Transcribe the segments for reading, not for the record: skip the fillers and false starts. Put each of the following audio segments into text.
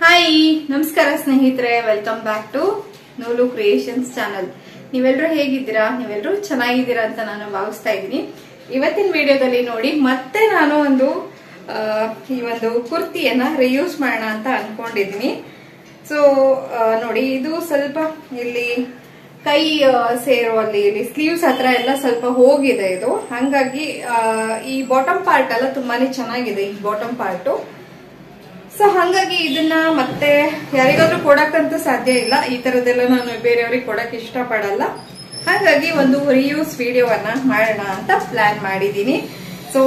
Hi ನಮಸ್ಕಾರ ಸ್ನೇಹಿತರೆ, welcome back to ನೂಲು ಕ್ರಿಯೇಷನ್ಸ್ ಚಾನಲ್. ನೀವೆಲ್ಲರೂ ಹೇಗಿದ್ದೀರಾ? ನೀವೆಲ್ಲರೂ ಚೆನ್ನಾಗಿದ್ದೀರಾ ಅಂತ ನಾನು ಭಾವಿಸ್ತಾ ಇದ್ದೀನಿ. ಇವತ್ತಿನ ವಿಡಿಯೋದಲ್ಲಿ ನೋಡಿ ಮತ್ತೆ ನಾನು ಈ ಒಂದು ಕುರ್ತಿಯನ್ನ ರಿಯೂಸ್ ಮಾಡೋಣ ಅಂತ ಅನ್ಕೊಂಡಿದೀನಿ. ಸೊ ನೋಡಿ, ಇದು ಸ್ವಲ್ಪ ಇಲ್ಲಿ ಕೈ ಸೇರುವಲ್ಲಿ ಇಲ್ಲಿ ಸ್ಲೀವ್ಸ್ ಹತ್ರ ಎಲ್ಲ ಸ್ವಲ್ಪ ಹೋಗಿದೆ ಇದು. ಹಂಗಾಗಿ ಈ ಬಾಟಮ್ ಪಾರ್ಟ್ ಎಲ್ಲ ತುಂಬಾನೇ ಚೆನ್ನಾಗಿದೆ, ಈ ಬಾಟಮ್ ಪಾರ್ಟ್. ಸೊ ಹಂಗಾಗಿ ಇದನ್ನ ಮತ್ತೆ ಯಾರಿಗಾದ್ರೂ ಕೊಡಕ್ಕಂತೂ ಸಾಧ್ಯ ಇಲ್ಲ. ಈ ತರದೆಲ್ಲ ನಾನು ಬೇರೆಯವ್ರಿಗೆ ಕೊಡಕ್ ಇಷ್ಟಪಡಲ್ಲ. ಹಾಗಾಗಿ ಒಂದು ರಿಯೂಸ್ ವಿಡಿಯೋವನ್ನ ಮಾಡೋಣ ಅಂತ ಪ್ಲಾನ್ ಮಾಡಿದೀನಿ. ಸೊ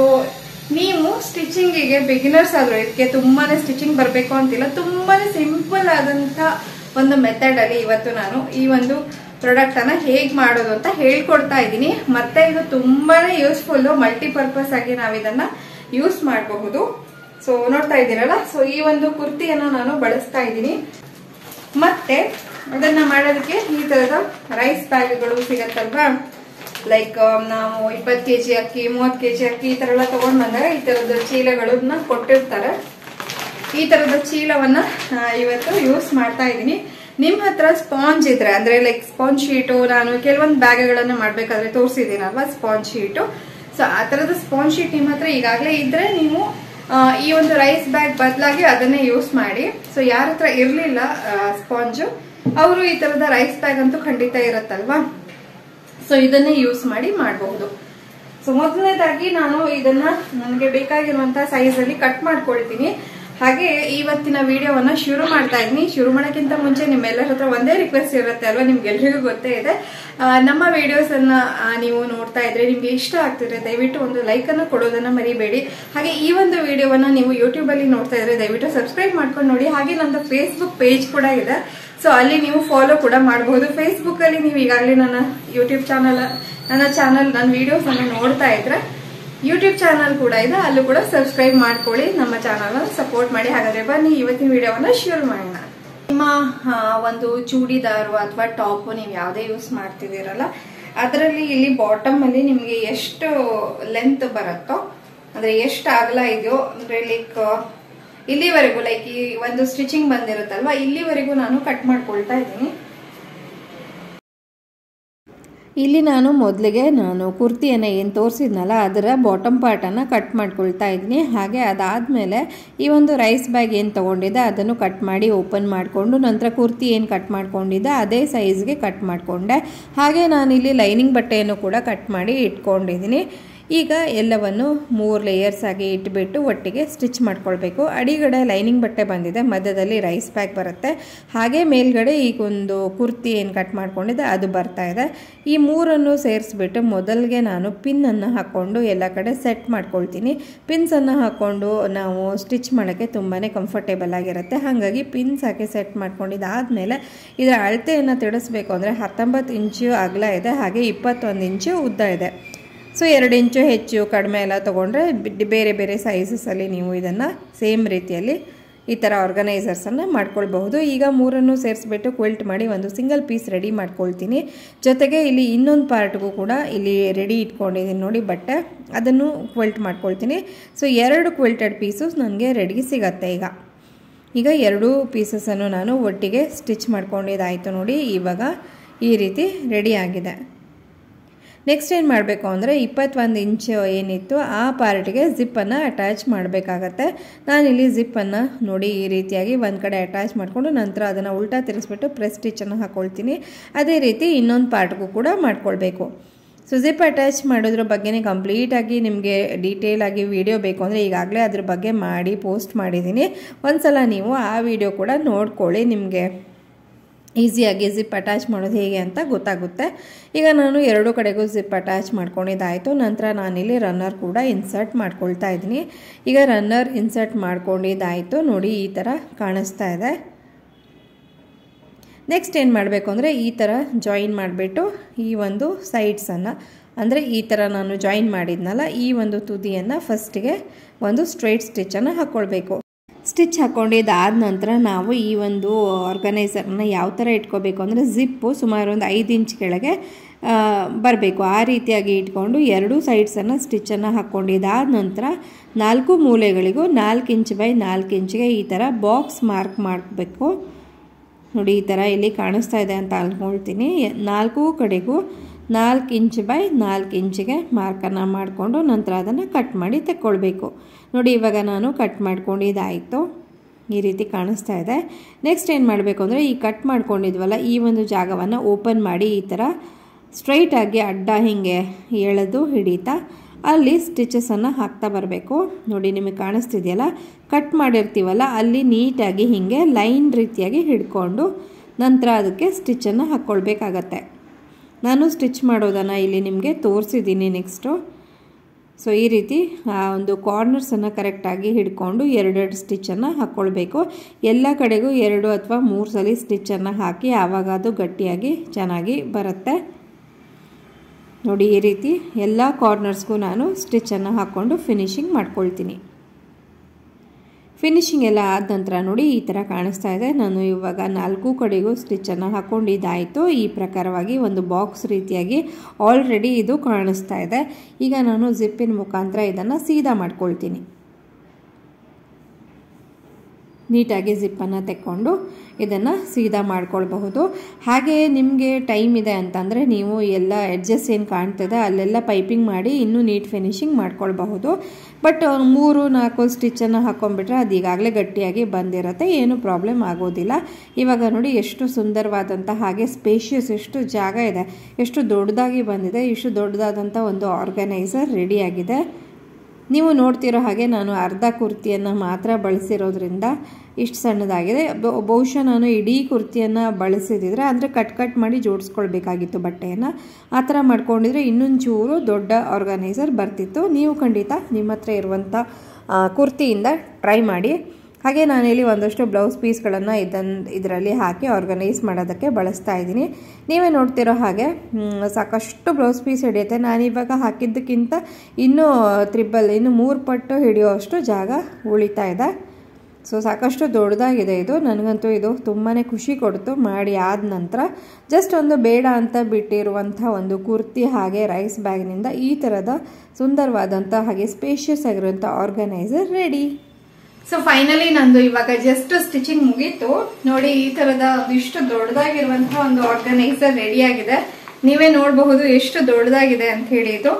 ನೀವು ಸ್ಟಿಚಿಂಗಿಗೆ ಬಿಗಿನರ್ಸ್ ಆದ್ರೂ, ಇದಕ್ಕೆ ತುಂಬಾನೇ ಸ್ಟಿಚಿಂಗ್ ಬರ್ಬೇಕು ಅಂತಿಲ್ಲ, ತುಂಬಾನೇ ಸಿಂಪಲ್ ಆದಂತ ಒಂದು ಮೆಥಡ್ ಅಲ್ಲಿ ಇವತ್ತು ನಾನು ಈ ಒಂದು ಪ್ರಾಡಕ್ಟ್ ಅನ್ನ ಹೇಗ್ ಮಾಡೋದು ಅಂತ ಹೇಳ್ಕೊಡ್ತಾ ಇದ್ದೀನಿ. ಮತ್ತೆ ಇದು ತುಂಬಾನೇ ಯೂಸ್ಫುಲ್, ಮಲ್ಟಿಪರ್ಪಸ್ ಆಗಿ ನಾವು ಇದನ್ನ ಯೂಸ್ ಮಾಡಬಹುದು. ಸೊ ನೋಡ್ತಾ ಇದ್ದೀರಲ್ಲ, ಸೊ ಈ ಒಂದು ಕುರ್ತಿಯನ್ನ ನಾನು ಬಳಸ್ತಾ ಇದ್ದೀನಿ. ಮತ್ತೆ ಅದನ್ನ ಮಾಡೋದಕ್ಕೆ ಈ ತರದ ರೈಸ್ ಬ್ಯಾಗ್ಗಳು ಸಿಗತ್ತಲ್ವಾ, ಲೈಕ್ ನಾವು 20 kg ಅಕ್ಕಿ, 30 kg ಅಕ್ಕಿ ಈ ತರ ಎಲ್ಲ ತಗೊಂಡ್ ಬಂದಾಗ ಈ ತರದ ಚೀಲಗಳನ್ನ ಕೊಟ್ಟಿರ್ತಾರೆ. ಈ ತರದ ಚೀಲವನ್ನ ಇವತ್ತು ಯೂಸ್ ಮಾಡ್ತಾ ಇದ್ದೀನಿ. ನಿಮ್ ಹತ್ರ ಸ್ಪಾಂಜ್ ಇದ್ರೆ, ಅಂದ್ರೆ ಲೈಕ್ ಸ್ಪಾಂಜ್ ಶೀಟು, ನಾನು ಕೆಲವೊಂದು ಬ್ಯಾಗ್ಗಳನ್ನ ಮಾಡ್ಬೇಕಾದ್ರೆ ತೋರಿಸಿದ್ದೀನಲ್ವಾ ಸ್ಪಾಂಜ್ ಶೀಟು. ಸೊ ಆ ತರದ ಸ್ಪಾಂಜ್ ಶೀಟ್ ನಿಮ್ ಹತ್ರ ಈಗಾಗಲೇ ಇದ್ರೆ ನೀವು ಈ ಒಂದು ರೈಸ್ ಬ್ಯಾಗ್ ಬದಲಾಗಿ ಅದನ್ನೇ ಯೂಸ್ ಮಾಡಿ. ಸೊ ಯಾರ ಹತ್ರ ಇರ್ಲಿಲ್ಲ ಸ್ಪಾಂಜು, ಅವರು ಈ ತರದ ರೈಸ್ ಬ್ಯಾಗ್ ಅಂತೂ ಖಂಡಿತ ಇರತ್ತಲ್ವಾ, ಸೊ ಇದನ್ನೇ ಯೂಸ್ ಮಾಡಿ ಮಾಡಬಹುದು. ಸೊ ಮೊದಲನೇದಾಗಿ ನಾನು ಇದನ್ನ ನನಗೆ ಬೇಕಾಗಿರುವಂತಹ ಸೈಜ್ ಅಲ್ಲಿ ಕಟ್ ಮಾಡ್ಕೊಳ್ತೀನಿ. ಹಾಗೆ ಇವತ್ತಿನ ವಿಡಿಯೋವನ್ನ ಶುರು ಮಾಡ್ತಾ ಇದ್ದೀನಿ. ಶುರು ಮಾಡೋಕ್ಕಿಂತ ಮುಂಚೆ ನಿಮ್ಮೆಲ್ಲರ ಹತ್ರ ಒಂದೇ ರಿಕ್ವೆಸ್ಟ್ ಇರುತ್ತೆ ಅಲ್ವಾ, ನಿಮ್ಗೆಲ್ರಿಗೂ ಗೊತ್ತೇ ಇದೆ. ನಮ್ಮ ವಿಡಿಯೋಸ್ ಅನ್ನ ನೀವು ನೋಡ್ತಾ ಇದ್ರೆ ನಿಮ್ಗೆ ಇಷ್ಟ ಆಗ್ತಿದ್ರೆ ದಯವಿಟ್ಟು ಒಂದು ಲೈಕ್ ಅನ್ನು ಕೊಡೋದನ್ನ ಮರಿಬೇಡಿ. ಹಾಗೆ ಈ ಒಂದು ವಿಡಿಯೋವನ್ನ ನೀವು ಯೂಟ್ಯೂಬ್ ಅಲ್ಲಿ ನೋಡ್ತಾ ಇದ್ರೆ ದಯವಿಟ್ಟು ಸಬ್ಸ್ಕ್ರೈಬ್ ಮಾಡ್ಕೊಂಡು ನೋಡಿ. ಹಾಗೆ ನಂದು ಫೇಸ್ಬುಕ್ ಪೇಜ್ ಕೂಡ ಇದೆ, ಸೊ ಅಲ್ಲಿ ನೀವು ಫಾಲೋ ಕೂಡ ಮಾಡಬಹುದು. ಫೇಸ್ಬುಕ್ ಅಲ್ಲಿ ನೀವು ಈಗಾಗಲೇ ನನ್ನ ನನ್ನ ವಿಡಿಯೋಸ್ ಅನ್ನು ನೋಡ್ತಾ ಇದ್ರೆ ಯೂಟ್ಯೂಬ್ ಚಾನಲ್ ಕೂಡ ಇದೆ, ಅಲ್ಲೂ ಕೂಡ ಸಬ್ಸ್ಕ್ರೈಬ್ ಮಾಡ್ಕೊಳ್ಳಿ, ನಮ್ಮ ಚಾನಲ್ ಸಪೋರ್ಟ್ ಮಾಡಿ. ಹಾಗಾದ್ರೆ ಬನ್ನಿ ಇವತ್ತಿನ ವಿಡಿಯೋವನ್ನ ಶುರು ಮಾಡೋಣ. ನಿಮ್ಮ ಒಂದು ಚೂಡಿದಾರು ಅಥವಾ ಟಾಪ್ ನೀವು ಯಾವುದೇ ಯೂಸ್ ಮಾಡ್ತಿದ್ದೀರಲ್ಲ, ಅದರಲ್ಲಿ ಇಲ್ಲಿ ಬಾಟಮ್ ಅಲ್ಲಿ ನಿಮ್ಗೆ ಎಷ್ಟು ಲೆಂತ್ ಬರುತ್ತೋ, ಅಂದ್ರೆ ಎಷ್ಟು ಅಗಲ ಇದೆಯೋ, ಅಂದ್ರೆ ಲೈಕ್ ಇಲ್ಲಿವರೆಗೂ, ಲೈಕ್ ಈ ಒಂದು ಸ್ಟಿಚಿಂಗ್ ಬಂದಿರುತ್ತಲ್ವಾ, ಇಲ್ಲಿವರೆಗೂ ನಾನು ಕಟ್ ಮಾಡ್ಕೊಳ್ತಾ ಇದ್ದೀನಿ. ಇಲ್ಲಿ ನಾನು ಮೊದಲಿಗೆ ಕುರ್ತಿಯನ್ನು ಏನು ತೋರಿಸಿದ್ನಲ್ಲ ಅದರ ಬಾಟಮ್ ಪಾರ್ಟನ್ನು ಕಟ್ ಮಾಡ್ಕೊಳ್ತಾ ಇದ್ದೀನಿ. ಹಾಗೆ ಅದಾದಮೇಲೆ ಈ ಒಂದು ರೈಸ್ ಬ್ಯಾಗ್ ಏನು ತೊಗೊಂಡಿದ್ದೆ ಅದನ್ನು ಕಟ್ ಮಾಡಿ ಓಪನ್ ಮಾಡಿಕೊಂಡು, ನಂತರ ಕುರ್ತಿ ಏನು ಕಟ್ ಮಾಡ್ಕೊಂಡಿದ್ದೆ ಅದೇ ಸೈಜ್ಗೆ ಕಟ್ ಮಾಡಿಕೊಂಡೆ. ಹಾಗೆ ನಾನಿಲ್ಲಿ ಲೈನಿಂಗ್ ಬಟ್ಟೆಯನ್ನು ಕೂಡ ಕಟ್ ಮಾಡಿ ಇಟ್ಕೊಂಡಿದ್ದೀನಿ. ಈಗ ಎಲ್ಲವನ್ನು 3 ಲೇಯರ್ಸ್ ಆಗಿ ಇಟ್ಬಿಟ್ಟು ಒಟ್ಟಿಗೆ ಸ್ಟಿಚ್ ಮಾಡ್ಕೊಳ್ಬೇಕು. ಅಡಿಗಡೆ ಲೈನಿಂಗ್ ಬಟ್ಟೆ ಬಂದಿದೆ, ಮಧ್ಯದಲ್ಲಿ ರೈಸ್ ಬ್ಯಾಗ್ ಬರುತ್ತೆ, ಹಾಗೆ ಮೇಲ್ಗಡೆ ಈಗ ಒಂದು ಕುರ್ತಿ ಏನು ಕಟ್ ಮಾಡ್ಕೊಂಡಿದ್ದೆ ಅದು ಬರ್ತಾ ಇದೆ. ಈ ಮೂರನ್ನು ಸೇರಿಸ್ಬಿಟ್ಟು ಮೊದಲಿಗೆ ನಾನು ಪಿನ್ನನ್ನು ಹಾಕ್ಕೊಂಡು ಎಲ್ಲ ಕಡೆ ಸೆಟ್ ಮಾಡ್ಕೊಳ್ತೀನಿ. ಪಿನ್ಸನ್ನು ಹಾಕ್ಕೊಂಡು ನಾವು ಸ್ಟಿಚ್ ಮಾಡೋಕ್ಕೆ ತುಂಬಾ ಕಂಫರ್ಟೇಬಲ್ ಆಗಿರುತ್ತೆ. ಹಾಗಾಗಿ ಪಿನ್ಸ್ ಹಾಕಿ ಸೆಟ್ ಮಾಡ್ಕೊಂಡಿದ್ದಾದಮೇಲೆ ಇದರ ಅಳತೆಯನ್ನು ತಿಳಿಸ್ಬೇಕು ಅಂದರೆ 19 ಇಂಚು ಅಗಲ ಇದೆ, ಹಾಗೆ 21 ಇಂಚು ಉದ್ದ ಇದೆ. ಸೊ 2 ಇಂಚು ಹೆಚ್ಚು ಕಡಿಮೆ ಎಲ್ಲ ತೊಗೊಂಡ್ರೆ ಬೇರೆ ಬೇರೆ ಸೈಜಸಲ್ಲಿ ನೀವು ಇದನ್ನು ಸೇಮ್ ರೀತಿಯಲ್ಲಿ ಈ ಥರ ಆರ್ಗನೈಸರ್ಸನ್ನು ಮಾಡ್ಕೊಳ್ಬಹುದು. ಈಗ ಮೂರನ್ನು ಸೇರಿಸ್ಬಿಟ್ಟು ಕ್ವಿಲ್ಟ್ ಮಾಡಿ ಒಂದು ಸಿಂಗಲ್ ಪೀಸ್ ರೆಡಿ ಮಾಡ್ಕೊಳ್ತೀನಿ. ಜೊತೆಗೆ ಇಲ್ಲಿ ಇನ್ನೊಂದು ಪಾರ್ಟ್ಗೂ ಕೂಡ ಇಲ್ಲಿ ರೆಡಿ ಇಟ್ಕೊಂಡಿದ್ದೀನಿ ನೋಡಿ ಬಟ್ಟೆ, ಅದನ್ನು ಕ್ವಿಲ್ಟ್ ಮಾಡ್ಕೊಳ್ತೀನಿ. ಸೊ 2 ಕ್ವಿಲ್ಟೆಡ್ ಪೀಸಸ್ ನನಗೆ ರೆಡಿ ಸಿಗತ್ತೆ. ಈಗ 2 ಪೀಸಸನ್ನು ನಾನು ಒಟ್ಟಿಗೆ ಸ್ಟಿಚ್ ಮಾಡ್ಕೊಂಡಿದ್ದಾಯಿತು ನೋಡಿ. ಇವಾಗ ಈ ರೀತಿ ರೆಡಿ ಆಗಿದೆ. ನೆಕ್ಸ್ಟ್ ಏನು ಮಾಡಬೇಕು ಅಂದರೆ 21 ಇಂಚು ಏನಿತ್ತು ಆ ಪಾರ್ಟ್ಗೆ ಜಿಪ್ಪನ್ನು ಅಟ್ಯಾಚ್ ಮಾಡಬೇಕಾಗತ್ತೆ. ನಾನಿಲ್ಲಿ ಜಿಪ್ಪನ್ನು ನೋಡಿ ಈ ರೀತಿಯಾಗಿ ಒಂದು ಕಡೆ ಅಟ್ಯಾಚ್ ಮಾಡಿಕೊಂಡು ನಂತರ ಅದನ್ನು ಉಲ್ಟಾ ತಿರುಗಿಸ್ಬಿಟ್ಟು ಪ್ರೆಸ್ ಸ್ಟಿಚ್ಚನ್ನು ಹಾಕ್ಕೊಳ್ತೀನಿ. ಅದೇ ರೀತಿ ಇನ್ನೊಂದು ಪಾರ್ಟ್ಗೂ ಕೂಡ ಮಾಡ್ಕೊಳ್ಬೇಕು. ಸೊ ಜಿಪ್ ಅಟ್ಯಾಚ್ ಮಾಡೋದ್ರ ಬಗ್ಗೆನೇ ಕಂಪ್ಲೀಟಾಗಿ ನಿಮಗೆ ಡೀಟೇಲ್ ಆಗಿ ವಿಡಿಯೋ ಬೇಕು ಅಂದರೆ ಈಗಾಗಲೇ ಅದ್ರ ಬಗ್ಗೆ ಮಾಡಿ ಪೋಸ್ಟ್ ಮಾಡಿದ್ದೀನಿ. ಒಂದ್ಸಲ ನೀವು ಆ ವಿಡಿಯೋ ಕೂಡ ನೋಡ್ಕೊಳ್ಳಿ, ನಿಮಗೆ ಈಸಿಯಾಗಿ ಜಿಪ್ ಅಟ್ಯಾಚ್ ಮಾಡೋದು ಹೇಗೆ ಅಂತ ಗೊತ್ತಾಗುತ್ತೆ. ಈಗ ನಾನು 2 ಕಡೆಗೂ ಜಿಪ್ ಅಟ್ಯಾಚ್ ಮಾಡ್ಕೊಂಡಿದ್ದಾಯಿತು. ನಂತರ ನಾನಿಲ್ಲಿ ರನ್ನರ್ ಕೂಡ ಇನ್ಸರ್ಟ್ ಮಾಡ್ಕೊಳ್ತಾ ಇದ್ದೀನಿ. ಈಗ ರನ್ನರ್ ಇನ್ಸರ್ಟ್ ಮಾಡ್ಕೊಂಡಿದ್ದಾಯಿತು ನೋಡಿ, ಈ ಥರ ಕಾಣಿಸ್ತಾ ಇದೆ. ನೆಕ್ಸ್ಟ್ ಏನು ಮಾಡಬೇಕು ಅಂದರೆ ಈ ಥರ ಜಾಯಿನ್ ಮಾಡಿಬಿಟ್ಟು ಈ ಒಂದು ಸೈಡ್ಸನ್ನು, ಅಂದರೆ ಈ ಥರ ನಾನು ಜಾಯಿನ್ ಮಾಡಿದ್ನಲ್ಲ ಈ ಒಂದು ತುದಿಯನ್ನು ಫಸ್ಟಿಗೆ ಒಂದು ಸ್ಟ್ರೈಟ್ ಸ್ಟಿಚ್ಚನ್ನು ಹಾಕ್ಕೊಳ್ಬೇಕು. ಸ್ಟಿಚ್ ಹಾಕ್ಕೊಂಡಿದ್ದಾದ ನಂತರ ನಾವು ಈ ಒಂದು ಆರ್ಗನೈಸರ್ನ ಯಾವ ಥರ ಇಟ್ಕೋಬೇಕು ಅಂದರೆ ಜಿಪ್ಪು ಸುಮಾರು ಒಂದು 5 ಇಂಚ್ ಕೆಳಗೆ ಬರಬೇಕು. ಆ ರೀತಿಯಾಗಿ ಇಟ್ಕೊಂಡು 2 ಸೈಡ್ಸನ್ನು ಸ್ಟಿಚ್ಚನ್ನು ಹಾಕ್ಕೊಂಡಿದ್ದಾದ ನಂತರ 4 ಮೂಲೆಗಳಿಗೂ 4 ಇಂಚ್ ಬೈ 4 ಇಂಚ್ಗೆ ಈ ಥರ ಬಾಕ್ಸ್ ಮಾರ್ಕ್ ಮಾಡಬೇಕು. ನೋಡಿ ಈ ಥರ ಇಲ್ಲಿ ಕಾಣಿಸ್ತಾ ಇದೆ ಅಂತ ಅಂದ್ಕೊಳ್ತೀನಿ. 4 ಕಡೆಗೂ 4 ಇಂಚ್ ಬೈ 4 ಇಂಚಿಗೆ ಮಾರ್ಕನ್ನು ಮಾಡಿಕೊಂಡು ನಂತರ ಅದನ್ನು ಕಟ್ ಮಾಡಿ ತೆಕ್ಕೊಳ್ಬೇಕು. ನೋಡಿ ಇವಾಗ ನಾನು ಕಟ್ ಮಾಡ್ಕೊಂಡಿದ್ದಾಯಿತು. ಈ ರೀತಿ ಕಾಣಿಸ್ತಾ ಇದೆ. ನೆಕ್ಸ್ಟ್ ಏನು ಮಾಡಬೇಕು ಅಂದರೆ ಈ ಕಟ್ ಮಾಡ್ಕೊಂಡಿದ್ವಲ್ಲ ಈ ಒಂದು ಜಾಗವನ್ನು ಓಪನ್ ಮಾಡಿ ಈ ಥರ ಸ್ಟ್ರೈಟಾಗಿ ಅಡ್ಡ ಹೀಗೆ ಎಳೆದು ಹಿಡಿತಾ ಅಲ್ಲಿ ಸ್ಟಿಚಸನ್ನು ಹಾಕ್ತಾ ಬರಬೇಕು. ನೋಡಿ ನಿಮಗೆ ಕಾಣಿಸ್ತಿದೆಯಲ್ಲ, ಕಟ್ ಮಾಡಿರ್ತೀವಲ್ಲ ಅಲ್ಲಿ ನೀಟಾಗಿ ಹೀಗೆ ಲೈನ್ ರೀತಿಯಾಗಿ ಹಿಡ್ಕೊಂಡು ನಂತರ ಅದಕ್ಕೆ ಸ್ಟಿಚ್ಚನ್ನು ಹಾಕ್ಕೊಳ್ಬೇಕಾಗತ್ತೆ. ನಾನು ಸ್ಟಿಚ್ ಮಾಡೋದನ್ನು ಇಲ್ಲಿ ನಿಮಗೆ ತೋರಿಸಿದ್ದೀನಿ ನೆಕ್ಸ್ಟು. ಸೊ ಈ ರೀತಿ ಆ ಒಂದು ಕಾರ್ನರ್ಸನ್ನು ಕರೆಕ್ಟಾಗಿ ಹಿಡ್ಕೊಂಡು 2 ಸ್ಟಿಚ್ಚನ್ನು ಹಾಕ್ಕೊಳ್ಬೇಕು. ಎಲ್ಲ ಕಡೆಗೂ 2 ಅಥವಾ 3 ಸಲ ಸ್ಟಿಚ್ಚನ್ನು ಹಾಕಿ ಆವಾಗ ಅದು ಗಟ್ಟಿಯಾಗಿ ಚೆನ್ನಾಗಿ ಬರುತ್ತೆ. ನೋಡಿ ಈ ರೀತಿ ಎಲ್ಲ ಕಾರ್ನರ್ಸ್ಗೂ ನಾನು ಸ್ಟಿಚ್ಚನ್ನು ಹಾಕ್ಕೊಂಡು ಫಿನಿಶಿಂಗ್ ಮಾಡ್ಕೊಳ್ತೀನಿ. ಫಿನಿಶಿಂಗ್ ಎಲ್ಲ ಆದ ನಂತರ ನೋಡಿ ಈ ಥರ ಕಾಣಿಸ್ತಾ ಇದೆ. ನಾನು ಇವಾಗ 4 ಕಡೆಗೂ ಸ್ಟಿಚ್ಚನ್ನು ಹಾಕ್ಕೊಂಡಿದ್ದಾಯಿತು. ಈ ಪ್ರಕಾರವಾಗಿ ಒಂದು ಬಾಕ್ಸ್ ರೀತಿಯಾಗಿ ಆಲ್ರೆಡಿ ಇದು ಕಾಣಿಸ್ತಾ ಇದೆ. ಈಗ ನಾನು ಜಿಪ್ಪಿನ ಮುಖಾಂತರ ಇದನ್ನು ಸೀದಾ ಮಾಡ್ಕೊಳ್ತೀನಿ. ನೀಟಾಗಿ ಜಿಪ್ಪನ್ನು ತೆಕ್ಕೊಂಡು ಇದನ್ನು ಸೀದಾ ಮಾಡ್ಕೊಳ್ಬಹುದು. ಹಾಗೆ ನಿಮಗೆ ಟೈಮ್ ಇದೆ ಅಂತಂದರೆ ನೀವು ಎಲ್ಲ ಎಡ್ಜಸ್ ಏನು ಕಾಣ್ತಿದೆ ಅಲ್ಲೆಲ್ಲ ಪೈಪಿಂಗ್ ಮಾಡಿ ಇನ್ನೂ ನೀಟ್ ಫಿನಿಶಿಂಗ್ ಮಾಡ್ಕೊಳ್ಬಹುದು. ಬಟ್ 3-4 ಸ್ಟಿಚ್ಚನ್ನು ಹಾಕ್ಕೊಂಡ್ಬಿಟ್ರೆ ಅದು ಈಗಾಗಲೇ ಗಟ್ಟಿಯಾಗಿ ಬಂದಿರುತ್ತೆ, ಏನೂ ಪ್ರಾಬ್ಲಮ್ ಆಗೋದಿಲ್ಲ. ಇವಾಗ ನೋಡಿ ಎಷ್ಟು ಸುಂದರವಾದಂಥ ಹಾಗೆ ಸ್ಪೇಷಿಯಸ್, ಎಷ್ಟು ಜಾಗ ಇದೆ, ಎಷ್ಟು ದೊಡ್ಡದಾಗಿ ಬಂದಿದೆ. ಇಷ್ಟು ದೊಡ್ಡದಾದಂಥ ಒಂದು ಆರ್ಗನೈಸರ್ ರೆಡಿಯಾಗಿದೆ. ನೀವು ನೋಡ್ತಿರೋ ಹಾಗೆ ನಾನು ಅರ್ಧ ಕುರ್ತಿಯನ್ನು ಮಾತ್ರ ಬಳಸಿರೋದ್ರಿಂದ ಇಷ್ಟು ಸಣ್ಣದಾಗಿದೆ. ಬಹುಶಃ ನಾನು ಇಡೀ ಕುರ್ತಿಯನ್ನು ಬಳಸಿದಿದ್ರೆ ಅಂದರೆ ಕಟ್ ಮಾಡಿ ಜೋಡಿಸ್ಕೊಳ್ಬೇಕಾಗಿತ್ತು ಬಟ್ಟೆಯನ್ನು. ಆ ಥರ ಮಾಡ್ಕೊಂಡಿದ್ರೆ ಇನ್ನೊಂಚೂರು ದೊಡ್ಡ ಆರ್ಗನೈಸರ್ ಬರ್ತಿತ್ತು. ನೀವು ಖಂಡಿತ ನಿಮ್ಮ ಹತ್ರ ಇರುವಂಥ ಕುರ್ತಿಯಿಂದ ಟ್ರೈ ಮಾಡಿ. ಹಾಗೆ ನಾನಿಲ್ಲಿ ಒಂದಷ್ಟು ಬ್ಲೌಸ್ ಪೀಸ್ಗಳನ್ನು ಇದರಲ್ಲಿ ಹಾಕಿ ಆರ್ಗನೈಸ್ ಮಾಡೋದಕ್ಕೆ ಬಳಸ್ತಾ ಇದ್ದೀನಿ. ನೀವೇ ನೋಡ್ತಿರೋ ಹಾಗೆ ಸಾಕಷ್ಟು ಬ್ಲೌಸ್ ಪೀಸ್ ಹಿಡಿಯುತ್ತೆ. ನಾನಿವಾಗ ಹಾಕಿದ್ದಕ್ಕಿಂತ ಇನ್ನೂ 3 ಪಟ್ಟು ಹಿಡಿಯೋಷ್ಟು ಜಾಗ ಉಳಿತಾ ಇದೆ. ಸೊ ಸಾಕಷ್ಟು ದೊಡ್ಡದಾಗಿದೆ ಇದು. ನನಗಂತೂ ಇದು ತುಂಬಾ ಖುಷಿ ಕೊಡ್ತು ಮಾಡಿ ಆದ ನಂತರ. ಜಸ್ಟ್ ಒಂದು ಬೇಡ ಅಂತ ಬಿಟ್ಟಿರುವಂಥ ಒಂದು ಕುರ್ತಿ ಹಾಗೆ ರೈಸ್ ಬ್ಯಾಗ್ನಿಂದ ಈ ಥರದ ಸುಂದರವಾದಂಥ ಹಾಗೆ ಸ್ಪೇಷಿಯಸ್ ಆಗಿರುವಂಥ ಆರ್ಗನೈಸರ್ ರೆಡಿ. ಸೊ ಫೈನಲಿ ನಂದು ಇವಾಗ ಜಸ್ಟ್ ಸ್ಟಿಚಿಂಗ್ ಮುಗೀತು. ನೋಡಿ ಈ ತರದ ಇಷ್ಟು ದೊಡ್ಡದಾಗಿರುವಂತಹ ಒಂದು ಆರ್ಗನೈಸರ್ ರೆಡಿ ಆಗಿದೆ. ನೀವೇ ನೋಡಬಹುದು ಎಷ್ಟು ದೊಡ್ಡದಾಗಿದೆ ಅಂತ ಹೇಳಿ ಇದು.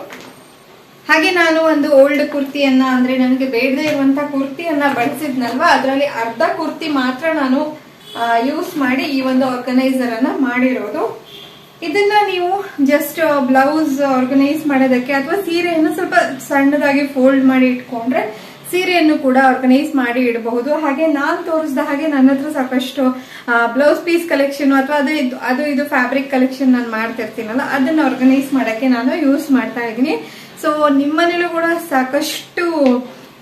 ಹಾಗೆ ನಾನು ಒಂದು ಓಲ್ಡ್ ಕುರ್ತಿಯನ್ನ ಅಂದ್ರೆ ನನಗೆ ಬೇಡದೇ ಇರುವಂತಹ ಕುರ್ತಿಯನ್ನ ಬಳಸಿದ್ನಲ್ವಾ, ಅದರಲ್ಲಿ ಅರ್ಧ ಕುರ್ತಿ ಮಾತ್ರ ನಾನು ಯೂಸ್ ಮಾಡಿ ಈ ಒಂದು ಆರ್ಗನೈಸರ್ ಅನ್ನ ಮಾಡಿರೋದು. ಇದನ್ನ ನೀವು ಜಸ್ಟ್ ಬ್ಲೌಸ್ ಆರ್ಗನೈಸ್ ಮಾಡೋದಕ್ಕೆ ಅಥವಾ ಸೀರೆಯನ್ನು ಸ್ವಲ್ಪ ಸಣ್ಣದಾಗಿ ಫೋಲ್ಡ್ ಮಾಡಿ ಇಟ್ಕೊಂಡ್ರೆ ಸೀರೆಯನ್ನು ಕೂಡ ಆರ್ಗನೈಸ್ ಮಾಡಿ ಇಡಬಹುದು. ಹಾಗೆ ನಾನು ತೋರಿಸಿದ ಹಾಗೆ ನನ್ನ ಹತ್ರ ಸಾಕಷ್ಟು ಬ್ಲೌಸ್ ಪೀಸ್ ಕಲೆಕ್ಷನ್ ಅಥವಾ ಅದು ಇದು ಫ್ಯಾಬ್ರಿಕ್ ಕಲೆಕ್ಷನ್ ನಾನು ಮಾಡ್ತಿರ್ತೀನಲ್ಲ, ಅದನ್ನ ಆರ್ಗನೈಸ್ ಮಾಡಕ್ಕೆ ನಾನು ಯೂಸ್ ಮಾಡ್ತಾ ಇದ್ದೀನಿ. ಸೊ ನಿಮ್ಮನೇಲೂ ಕೂಡ ಸಾಕಷ್ಟು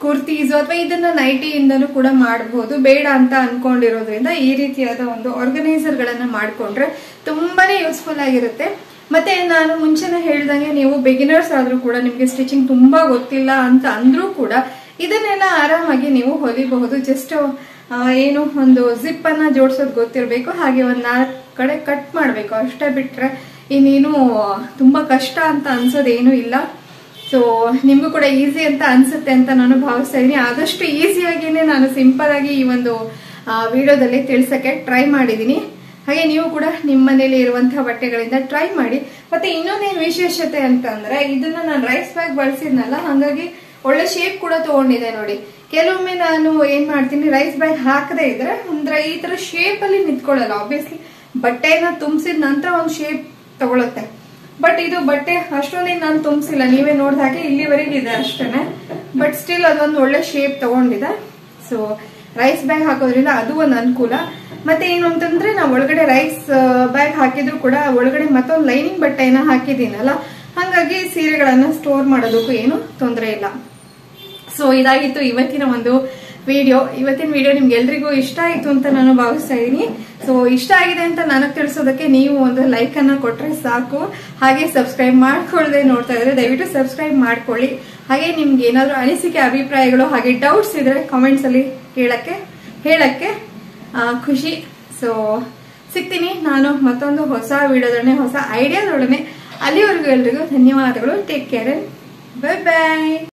ಕುರ್ತೀಸ್ ಅಥವಾ ಇದನ್ನ ನೈಟಿಯಿಂದನೂ ಕೂಡ ಮಾಡಬಹುದು. ಬೇಡ ಅಂತ ಅನ್ಕೊಂಡಿರೋದ್ರಿಂದ ಈ ರೀತಿಯಾದ ಒಂದು ಆರ್ಗನೈಸರ್ ಗಳನ್ನ ಮಾಡ್ಕೊಂಡ್ರೆ ತುಂಬಾನೇ ಯೂಸ್ಫುಲ್ ಆಗಿರುತ್ತೆ. ಮತ್ತೆ ನಾನು ಮುಂಚೆನೆ ಹೇಳ್ದಂಗೆ ನೀವು ಬಿಗಿನರ್ಸ್ ಆದ್ರೂ ಕೂಡ ನಿಮ್ಗೆ ಸ್ಟಿಚಿಂಗ್ ತುಂಬಾ ಗೊತ್ತಿಲ್ಲ ಅಂತ ಅಂದ್ರೂ ಕೂಡ ಇದನ್ನೆಲ್ಲ ಆರಾಮಾಗಿ ನೀವು ಹೊಲಿಬಹುದು. ಜಸ್ಟ್ ಏನು ಒಂದು ಜಿಪ್ ಅನ್ನ ಜೋಡಿಸೋದು ಗೊತ್ತಿರಬೇಕು, ಹಾಗೆ ಒಂದ್ 4 ಕಡೆ ಕಟ್ ಮಾಡ್ಬೇಕು ಅಷ್ಟೇ. ಬಿಟ್ರೆ ಇನ್ನೇನು ತುಂಬಾ ಕಷ್ಟ ಅಂತ ಅನ್ಸೋದೇನು ಇಲ್ಲ. ಸೊ ನಿಮ್ಗೂ ಕೂಡ ಈಸಿ ಅಂತ ಅನ್ಸುತ್ತೆ ಅಂತ ನಾನು ಭಾವಿಸ್ತಾ ಇದೀನಿ. ಆದಷ್ಟು ಈಸಿಯಾಗಿನೇ ನಾನು ಸಿಂಪಲ್ ಆಗಿ ಈ ಒಂದು ವಿಡಿಯೋದಲ್ಲಿ ತಿಳಿಸಕ್ಕೆ ಟ್ರೈ ಮಾಡಿದೀನಿ. ಹಾಗೆ ನೀವು ಕೂಡ ನಿಮ್ಮ ಮನೇಲಿ ಇರುವಂತಹ ಬಟ್ಟೆಗಳಿಂದ ಟ್ರೈ ಮಾಡಿ. ಮತ್ತೆ ಇನ್ನೊಂದೇನು ವಿಶೇಷತೆ ಅಂತ ಅಂದ್ರೆ ಇದನ್ನ ನಾನು ರೈಸ್ ಬ್ಯಾಗ್ ಬಳಸಿದ್ನಲ್ಲ, ಹಾಗಾಗಿ ಒಳ್ಳೆ ಶೇಪ್ ಕೂಡ ತಗೊಂಡಿದೆ ನೋಡಿ. ಕೆಲವೊಮ್ಮೆ ನಾನು ಏನ್ ಮಾಡ್ತೀನಿ, ರೈಸ್ ಬ್ಯಾಗ್ ಹಾಕದೇ ಇದ್ರೆ ಅಂದ್ರೆ ಈ ತರ ಶೇಪ್ ಅಲ್ಲಿ ನಿಂತ್ಕೊಳ್ಳಲ್ಲ. ಆಬ್ವಿಯಸ್ಲಿ ಬಟ್ಟೆನ ತುಂಬಿಸಿದ ನಂತರ ಒಂದು ಶೇಪ್ ತಗೊಳುತ್ತೆ. ಬಟ್ ಇದು ಬಟ್ಟೆ ಅಷ್ಟೊಂದೇನು ನಾನು ತುಂಬಿಸಿಲ್ಲ, ನೀವೇ ನೋಡಿದ ಹಾಗೆ ಇಲ್ಲಿವರೆಗೆ ಇದೆ ಅಷ್ಟೇನೆ. ಬಟ್ ಸ್ಟಿಲ್ ಅದೊಂದು ಒಳ್ಳೆ ಶೇಪ್ ತಗೊಂಡಿದೆ. ಸೊ ರೈಸ್ ಬ್ಯಾಗ್ ಹಾಕೋದ್ರಿಂದ ಅದು ಒಂದು ಅನುಕೂಲ. ಮತ್ತೆ ಏನು ಅಂತಂದ್ರೆ ನಾವು ಒಳಗಡೆ ರೈಸ್ ಬ್ಯಾಗ್ ಹಾಕಿದ್ರು ಕೂಡ ಒಳಗಡೆ ಮತ್ತೊಂದು ಲೈನಿಂಗ್ ಬಟ್ಟೆನ ಹಾಕಿದೀನಲ್ಲ, ಹಾಗಾಗಿ ಸೀರೆಗಳನ್ನ ಸ್ಟೋರ್ ಮಾಡೋದಕ್ಕೂ ಏನು ತೊಂದರೆ ಇಲ್ಲ. ಸೊ ಇದಾಗಿತ್ತು ಇವತ್ತಿನ ಒಂದು ವಿಡಿಯೋ. ಇವತ್ತಿನ ವಿಡಿಯೋ ನಿಮ್ಗೆಲ್ರಿಗೂ ಇಷ್ಟ ಆಯ್ತು ಅಂತ ನಾನು ಭಾವಿಸ್ತಾ ಇದೀನಿ. ಸೊ ಇಷ್ಟ ಆಗಿದೆ ಅಂತ ನನಗೆ ತಿಳಿಸೋದಕ್ಕೆ ನೀವು ಒಂದು ಲೈಕ್ ಅನ್ನ ಕೊಟ್ರೆ ಸಾಕು. ಹಾಗೆ ಸಬ್ಸ್ಕ್ರೈಬ್ ಮಾಡ್ಕೊಳ್ಳದೆ ನೋಡ್ತಾ ಇದ್ರೆ ದಯವಿಟ್ಟು ಸಬ್ಸ್ಕ್ರೈಬ್ ಮಾಡ್ಕೊಳ್ಳಿ. ಹಾಗೆ ನಿಮ್ಗೆ ಏನಾದ್ರು ಅನಿಸಿಕೆ, ಅಭಿಪ್ರಾಯಗಳು ಹಾಗೆ ಡೌಟ್ಸ್ ಇದ್ರೆ ಕಾಮೆಂಟ್ಸ್ ಅಲ್ಲಿ ಹೇಳಕ್ಕೆ ಖುಷಿ. ಸೊ ಸಿಗ್ತೀನಿ ನಾನು ಮತ್ತೊಂದು ಹೊಸ ವಿಡಿಯೋದೊಡನೆ, ಹೊಸ ಐಡಿಯಾದೊಡನೆ. ಅಲ್ಲಿವರೆಗೂ ಎಲ್ರಿಗೂ ಧನ್ಯವಾದಗಳು. Take care. ಬೈ ಬಾಯ್.